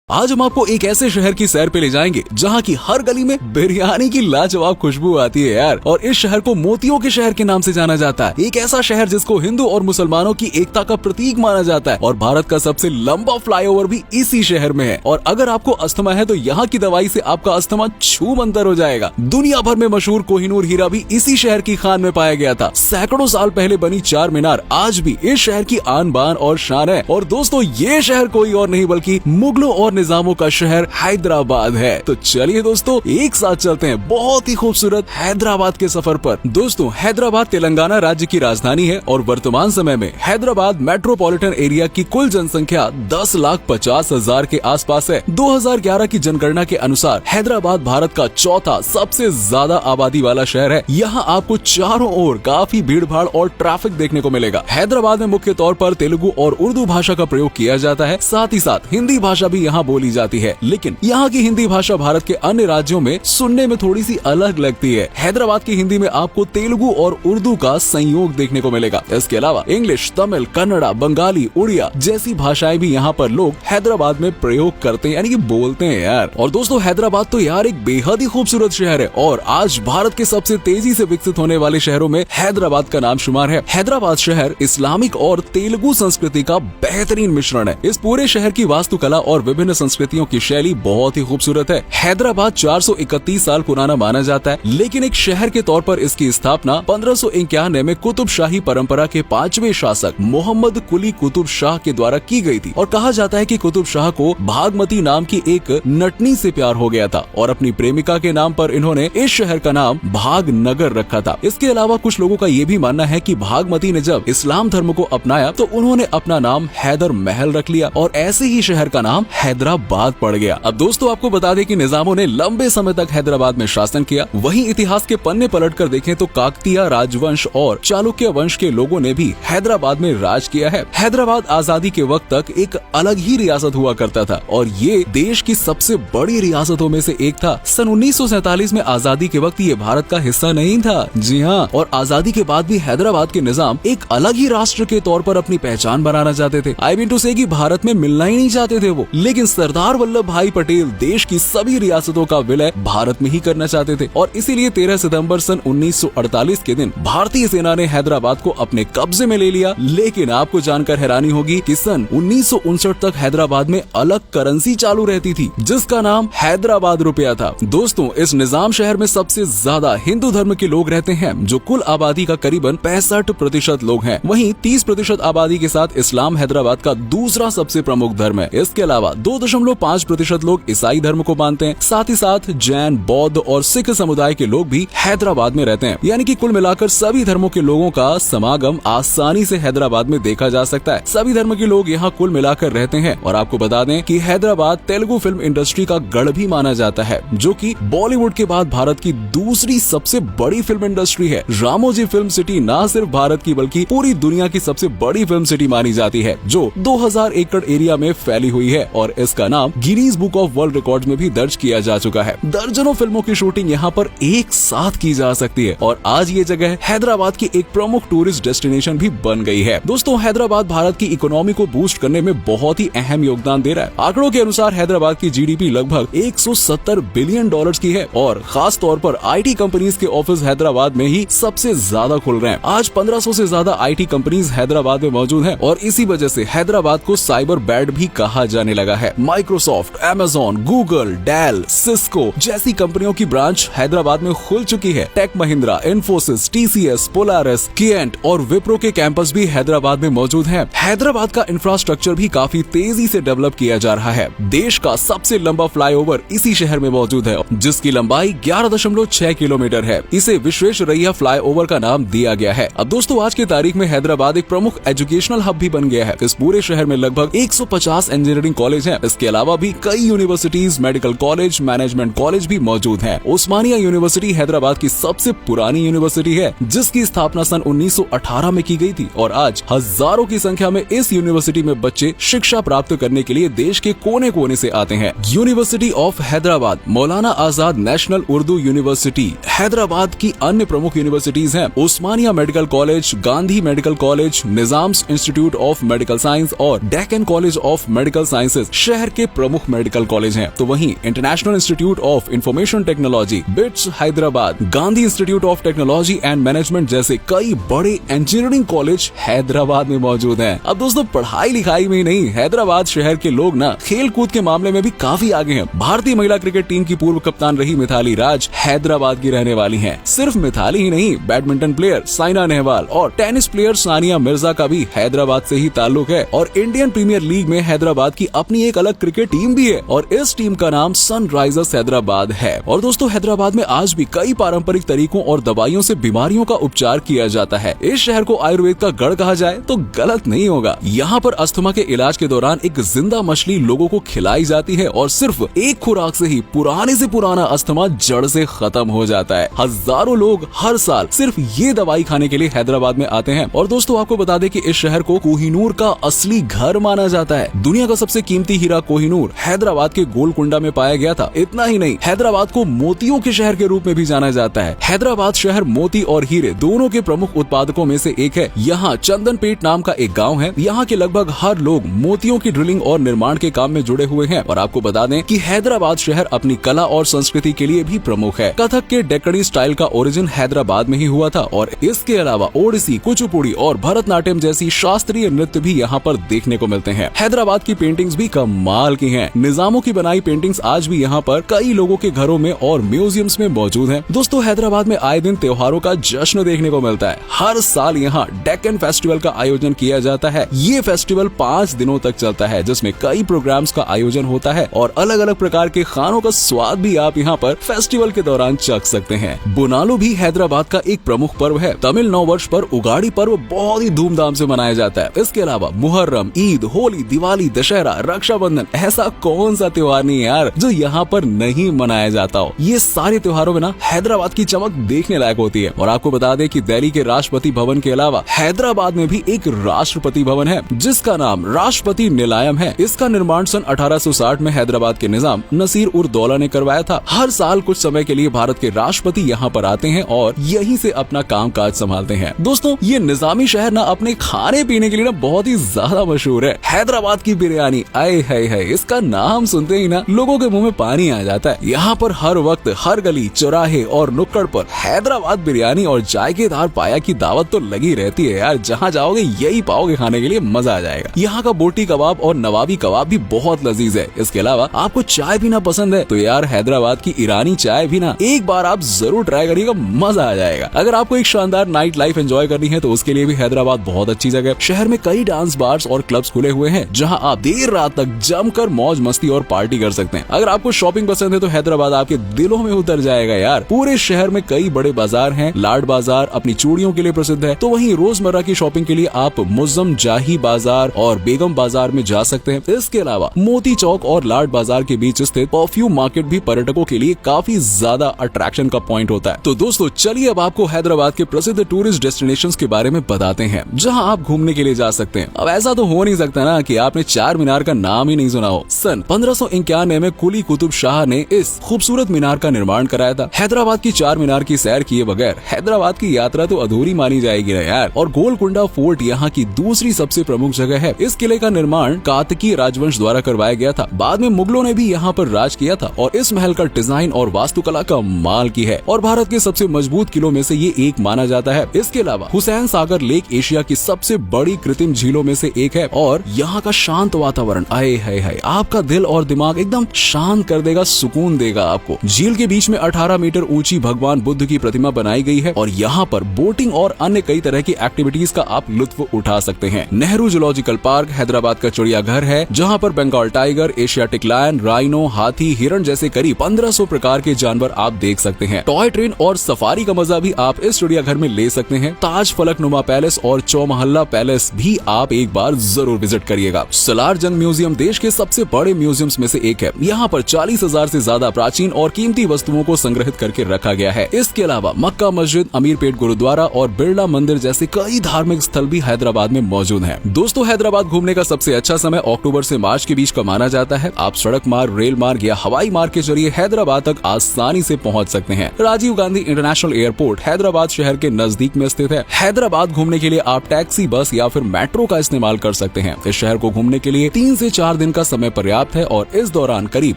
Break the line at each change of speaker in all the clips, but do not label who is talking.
आज हम आपको एक ऐसे शहर की सैर पे ले जाएंगे जहाँ की हर गली में बिरयानी की लाजवाब खुशबू आती है यार। और इस शहर को मोतियों के शहर के नाम से जाना जाता है। एक ऐसा शहर जिसको हिंदू और मुसलमानों की एकता का प्रतीक माना जाता है और भारत का सबसे लंबा फ्लाईओवर भी इसी शहर में है। और अगर आपको अस्थमा है तो यहाँ की दवाई से आपका अस्थमा छूमंतर हो जाएगा। दुनिया भर में मशहूर कोहिनूर हीरा भी इसी शहर की खान में पाया गया था। सैकड़ों साल पहले बनी चार मीनार आज भी इस शहर की आन बान और शान है। और दोस्तों ये शहर कोई और नहीं बल्कि मुगलों और निजामों का शहर हैदराबाद है। तो चलिए दोस्तों एक साथ चलते हैं बहुत ही खूबसूरत हैदराबाद के सफर पर। दोस्तों हैदराबाद तेलंगाना राज्य की राजधानी है और वर्तमान समय में हैदराबाद मेट्रोपॉलिटन एरिया की कुल जनसंख्या 10,50,000 के आसपास है। 2011 की जनगणना के अनुसार हैदराबाद भारत का चौथा सबसे ज्यादा आबादी वाला शहर है। यहाँ आपको चारों ओर काफी भीड़ भाड़ और ट्रैफिक देखने को मिलेगा। हैदराबाद में मुख्य तौर पर तेलुगु और उर्दू भाषा का प्रयोग किया जाता है। साथ ही साथ हिंदी भाषा भी यहाँ बोली जाती है, लेकिन यहाँ की हिंदी भाषा भारत के अन्य राज्यों में सुनने में थोड़ी सी अलग लगती है। हैदराबाद की हिंदी में आपको तेलुगु और उर्दू का संयोग देखने को मिलेगा। इसके अलावा इंग्लिश, तमिल, कन्नड़ा, बंगाली, उड़िया जैसी भाषाएं भी यहाँ पर लोग हैदराबाद में प्रयोग करते हैं, यानी कि बोलते हैं यार। और दोस्तों हैदराबाद तो यार एक बेहद ही खूबसूरत शहर है और आज भारत के सबसे तेजी से विकसित होने वाले शहरों में हैदराबाद का नाम शुमार है। हैदराबाद शहर इस्लामिक और तेलुगु संस्कृति का बेहतरीन मिश्रण है। इस पूरे शहर की वास्तुकला और विभिन्न संस्कृतियों की शैली बहुत ही खूबसूरत है। हैदराबाद 431 साल पुराना माना जाता है, लेकिन एक शहर के तौर पर इसकी स्थापना 1591 में कुतुब शाही परंपरा के 5वें शासक मोहम्मद कुली कुतुब शाह के द्वारा की गई थी। और कहा जाता है कि कुतुब शाह को भागमती नाम की एक नटनी से प्यार हो गया था और अपनी प्रेमिका के नाम पर इन्होंने इस शहर का नाम भागनगर रखा था। इसके अलावा कुछ लोगों का ये भी मानना है कि भागमती ने जब इस्लाम धर्म को अपनाया तो उन्होंने अपना नाम हैदर महल रख लिया और ऐसे ही शहर का नाम हैदराबाद पड़ गया। अब दोस्तों आपको बता दें कि निजामों ने लंबे समय तक हैदराबाद में शासन किया। वहीं इतिहास के पन्ने पलटकर देखें तो काकतीय राजवंश और चालुक्य वंश के लोगों ने भी हैदराबाद में राज किया है। हैदराबाद आजादी के वक्त तक एक अलग ही रियासत हुआ करता था और ये देश की सबसे बड़ी रियासतों में से एक था। सन 1947 में आजादी के वक्त ये भारत का हिस्सा नहीं था। जी हाँ, और आजादी के बाद भी हैदराबाद के निजाम एक अलग ही राष्ट्र के तौर पर अपनी पहचान बनाना चाहते थे। आई मीन टू से कि भारत में मिलना ही नहीं चाहते थे वो, लेकिन सरदार वल्लभ भाई पटेल देश की सभी रियासतों का विलय भारत में ही करना चाहते थे और इसीलिए 13 सितंबर सन 1948 के दिन भारतीय सेना ने हैदराबाद को अपने कब्जे में ले लिया। लेकिन आपको जानकर हैरानी होगी कि सन 1959 तक हैदराबाद में अलग करेंसी चालू रहती थी जिसका नाम हैदराबाद रुपया था। दोस्तों इस निजाम शहर में सबसे ज्यादा हिंदू धर्म के लोग रहते हैं जो कुल आबादी का करीबन 65% लोग हैं। वहीं 30% आबादी के साथ इस्लाम हैदराबाद का दूसरा सबसे प्रमुख धर्म है। इसके अलावा 2.5% लोग ईसाई धर्म को मानते हैं। साथ ही साथ जैन, बौद्ध और सिख समुदाय के लोग भी हैदराबाद में रहते हैं। यानी कि कुल मिलाकर सभी धर्मों के लोगों का समागम आसानी से हैदराबाद में देखा जा सकता है। सभी धर्म के लोग यहाँ कुल मिलाकर रहते हैं। और आपको बता दें कि हैदराबाद तेलुगु फिल्म इंडस्ट्री का गढ़ भी माना जाता है, जो कि बॉलीवुड के बाद भारत की दूसरी सबसे बड़ी फिल्म इंडस्ट्री है। रामोजी फिल्म सिटी न सिर्फ भारत की बल्कि पूरी दुनिया की सबसे बड़ी फिल्म सिटी मानी जाती है, जो 2000 एकड़ एरिया में फैली हुई है और इसका नाम Guinness book of world records में भी दर्ज किया जा चुका है। दर्जनों फिल्मों की शूटिंग यहाँ पर एक साथ की जा सकती है और आज ये जगह हैदराबाद की एक प्रमुख टूरिस्ट डेस्टिनेशन भी बन गई है। दोस्तों हैदराबाद भारत की इकोनॉमी को बूस्ट करने में बहुत ही अहम योगदान दे रहा है। आंकड़ों के अनुसार हैदराबाद की जीडीपी लगभग 170 बिलियन डॉलर्स की है और खास तौर पर आईटी कंपनीज के ऑफिस हैदराबाद में ही सबसे ज्यादा खुल रहे हैं। आज 1500 से ज्यादा आईटी कंपनीज हैदराबाद में मौजूद हैं और इसी वजह से हैदराबाद को साइबर बैड भी कहा जाने लगा है। Microsoft, Amazon, Google, Dell, Cisco जैसी कंपनियों की ब्रांच हैदराबाद में खुल चुकी है। Tech Mahindra, Infosys, TCS, Polaris, Cyient और विप्रो के कैंपस भी हैदराबाद में मौजूद हैं। हैदराबाद का इंफ्रास्ट्रक्चर भी काफी तेजी से डेवलप किया जा रहा है। देश का सबसे लंबा फ्लाईओवर इसी शहर में मौजूद है जिसकी लंबाई 11.6 किलोमीटर है। इसे विश्वेश्वरैया फ्लाईओवर का नाम दिया गया है। अब दोस्तों आज की तारीख में हैदराबाद एक प्रमुख एजुकेशनल हब भी बन गया है। इस पूरे शहर में लगभग 150 इंजीनियरिंग कॉलेज हैं। इसके अलावा भी कई universities, medical college, management college भी मौजूद हैं। उस्मानिया यूनिवर्सिटी हैदराबाद की सबसे पुरानी यूनिवर्सिटी है जिसकी स्थापना सन 1918 में की गई थी और आज हजारों की संख्या में इस यूनिवर्सिटी में बच्चे शिक्षा प्राप्त करने के लिए देश के कोने कोने से आते हैं। University of Hyderabad, Maulana Azad National Urdu University Hyderabad की अन्य प्रमुख यूनिवर्सिटीज हैं। Osmania Medical College, Gandhi Medical College, Nizam's Institute of Medical Science और Deccan College of Medical Sciences. शहर के प्रमुख मेडिकल कॉलेज हैं। तो वहीं International Institute of Information Technology BITS Hyderabad, Gandhi Institute of Technology and Management जैसे कई बड़े इंजीनियरिंग कॉलेज हैदराबाद में मौजूद हैं। अब दोस्तों पढ़ाई लिखाई में ही नहीं, हैदराबाद शहर के लोग ना खेल कूद के मामले में भी काफी आगे हैं। भारतीय महिला क्रिकेट टीम की पूर्व कप्तान रही मिताली राज हैदराबाद की रहने वाली हैं। सिर्फ मिताली ही नहीं, बैडमिंटन प्लेयर साइना नेहवाल और टेनिस प्लेयर सानिया मिर्जा का भी हैदराबाद से ही ताल्लुक है। और इंडियन प्रीमियर लीग में हैदराबाद की अपनी एक अलग क्रिकेट टीम भी है और इस टीम का नाम सनराइजर्स हैदराबाद है। और दोस्तों हैदराबाद में आज भी कई पारंपरिक तरीकों और दवाइयों से बीमारियों का उपचार किया जाता है। इस शहर को आयुर्वेद का गढ़ कहा जाए तो गलत नहीं होगा। यहाँ पर अस्थमा के इलाज के दौरान एक जिंदा मछली लोगों को खिलाई जाती है और सिर्फ एक खुराक से ही पुराने से पुराना अस्थमा जड़ से खत्म हो जाता है। हजारों लोग हर साल सिर्फ ये दवाई खाने के लिए हैदराबाद में आते हैं। और दोस्तों आपको बता दें कि इस शहर को कोहिनूर का असली घर माना जाता है। दुनिया का सबसे कीमती हीरा कोहिनूर हैदराबाद के गोलकुंडा में पाया गया था। इतना ही नहीं, हैदराबाद को मोतियों के शहर के रूप में भी जाना जाता है। हैदराबाद शहर मोती और हीरे दोनों के प्रमुख उत्पादकों में से एक है। यहाँ चंदनपेट नाम का एक गांव है। यहाँ के लगभग हर लोग मोतियों की ड्रिलिंग और निर्माण के काम में जुड़े हुए हैं। और आपको बता दें कि हैदराबाद शहर अपनी कला और संस्कृति के लिए भी प्रमुख है। कथक के डेक्कनी स्टाइल का ओरिजिन हैदराबाद में ही हुआ था और इसके अलावा ओडिसी, कुचिपुड़ी और भरतनाट्यम जैसी शास्त्रीय नृत्य भी यहाँ पर देखने को मिलते हैं। हैदराबाद की पेंटिंग्स भी कमाल की हैं। निजामों की बनाई पेंटिंग्स आज भी यहाँ पर कई लोगों के घरों में और म्यूजियम्स में मौजूद हैं। दोस्तों हैदराबाद में आए दिन त्योहारों का जश्न देखने को मिलता है। हर साल यहाँ डेक्कन फेस्टिवल का आयोजन किया जाता है। ये फेस्टिवल 5 दिनों तक चलता है जिसमें कई प्रोग्राम्स का आयोजन होता है और अलग अलग प्रकार के खानों का स्वाद भी आप यहाँ पर फेस्टिवल के दौरान चख सकते हैं। बुनालू भी हैदराबाद का एक प्रमुख पर्व है। तमिल नव वर्ष पर उगाड़ी पर्व बहुत ही धूमधाम से मनाया जाता है। इसके अलावा मुहर्रम, ईद, होली, दिवाली, दशहरा, रक्षाबंधन, ऐसा कौन सा त्योहार नहीं है यार जो यहाँ पर नहीं मनाया जाता हो। ये सारे त्योहारों में ना हैदराबाद की चमक देखने लायक होती है। और आपको बता दें कि दिल्ली के राष्ट्रपति भवन के अलावा हैदराबाद में भी एक राष्ट्रपति भवन है जिसका नाम राष्ट्रपति निलायम है। इसका निर्माण सन 1860 में हैदराबाद के निजाम नसीर उर दौला ने करवाया था। हर साल कुछ समय के लिए भारत के राष्ट्रपति यहाँ पर आते हैं और यहीं से अपना काम काज संभालते हैं। दोस्तों ये निजामी शहर ना अपने खाने पीने के लिए ना बहुत ही ज्यादा मशहूर है। हैदराबाद की बिरयानी, आए है, इसका नाम सुनते ही ना लोगों के मुंह में पानी आ जाता है। यहाँ पर हर वक्त हर गली, चौराहे और नुक्कड़ पर हैदराबाद बिरयानी और जायकेदार पाया की दावत तो लगी रहती है यार। जहाँ जाओगे यही पाओगे खाने के लिए, मजा आ जाएगा। यहाँ का बोटी कबाब और नवाबी कबाब भी बहुत लजीज है। इसके अलावा आपको चाय पीना पसंद है तो यार हैदराबाद की ईरानी चाय भी ना एक बार आप जरूर ट्राई करिएगा, मजा आ जाएगा। अगर आपको एक शानदार नाइट लाइफ एंजॉय करनी है तो उसके लिए भी हैदराबाद बहुत अच्छी जगह है। शहर में कई डांस बार्स और क्लब्स खुले हुए हैं जहाँ आप देर रात तक जमकर मौज मस्ती और पार्टी कर सकते हैं। अगर आपको शॉपिंग पसंद है तो हैदराबाद आपके दिलों में उतर जाएगा यार। पूरे शहर में कई बड़े बाजार हैं। लाड बाजार अपनी चूड़ियों के लिए प्रसिद्ध है तो वहीं रोजमर्रा की शॉपिंग के लिए आप मुज़्ज़म जाही बाजार और बेगम बाजार में जा सकते हैं। इसके अलावा मोती चौक और लाड बाजार के बीच स्थित परफ्यूम मार्केट भी पर्यटकों के लिए काफी ज्यादा अट्रैक्शन का पॉइंट होता है। तो दोस्तों चलिए अब आपको हैदराबाद के प्रसिद्ध टूरिस्ट डेस्टिनेशंस के बारे में बताते हैं जहां आप घूमने के लिए जा सकते हैं। अब ऐसा तो हो नहीं सकता ना कि आपने चार मीनार का नाम ही नहीं सुना हो। सन 1591 में कुली कुतुब शाह ने इस खूबसूरत मीनार का निर्माण कराया था। हैदराबाद की चार मीनार की सैर किए बगैर हैदराबाद की यात्रा तो अधूरी मानी जाएगी ना यार। और गोलकुंडा फोर्ट यहाँ की दूसरी सबसे प्रमुख जगह है। इस किले का निर्माण कातकी राजवंश द्वारा करवाया गया था। बाद में मुगलों ने भी यहाँ पर राज किया था और इस महल का डिजाइन और वास्तुकला का माल की है और भारत के सबसे मजबूत किलों में से ये एक माना जाता है। इसके अलावा हुसैन सागर लेक एशिया की सबसे बड़ी कृत्रिम झीलों में से एक है और यहाँ का शांत वातावरण आए है आपका दिल और दिमाग एकदम शांत कर देगा, सुकून देगा आपको। झील के बीच में 18 मीटर ऊंची भगवान बुद्ध की प्रतिमा बनाई गई है और यहाँ पर बोटिंग और अन्य कई तरह की एक्टिविटीज का आप लुत्फ उठा सकते हैं। नेहरू जूलॉजिकल पार्क हैदराबाद का चिड़ियाघर है जहाँ पर Bengal tiger, Asiatic lion, rhino, हाथी, हिरण जैसे करीब 1500 प्रकार के जानवर आप देख सकते हैं। टॉय ट्रेन और सफारी का मजा भी आप इस चिड़ियाघर में ले सकते हैं। ताज फलकनुमा पैलेस और चौमहल्ला पैलेस भी आप एक बार जरूर विजिट करिएगा। सलार जंग म्यूजियम देश के सबसे बड़े म्यूजियम्स में से एक है। यहाँ पर 40,000 से ज्यादा प्राचीन और कीमती वस्तुओं को संग्रहित करके रखा गया है। इसके अलावा मक्का मस्जिद, अमीरपेट गुरुद्वारा और बिरला मंदिर जैसे कई धार्मिक स्थल भी हैदराबाद में मौजूद हैं। दोस्तों हैदराबाद घूमने का सबसे अच्छा समय अक्टूबर से मार्च के बीच का माना जाता है। आप सड़क मार्ग, रेल मार्ग या हवाई मार्ग के जरिए हैदराबाद तक आसानी से पहुंच सकते हैं। राजीव गांधी इंटरनेशनल एयरपोर्ट हैदराबाद शहर के नजदीक में स्थित है। हैदराबाद घूमने के लिए आप टैक्सी, बस या फिर मेट्रो का इस्तेमाल कर सकते हैं। इस शहर को घूमने के लिए 3 से 4 दिन दिन का समय पर्याप्त है और इस दौरान करीब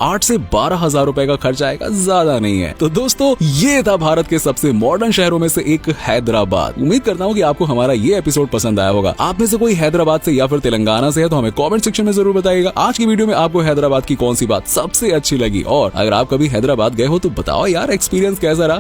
8 से 12,000 रुपए का खर्च आएगा, ज्यादा नहीं है। तो दोस्तों ये था भारत के सबसे मॉडर्न शहरों में से एक हैदराबाद। उम्मीद करता हूँ कि आपको हमारा ये एपिसोड पसंद आया होगा। आप में से कोई हैदराबाद से या फिर तेलंगाना से है तो हमें कमेंट सेक्शन में जरूर बताइएगा आज की वीडियो में आपको हैदराबाद की कौन सी बात सबसे अच्छी लगी, और अगर आप कभी हैदराबाद गए हो तो बताओ यार एक्सपीरियंस कैसा रहा।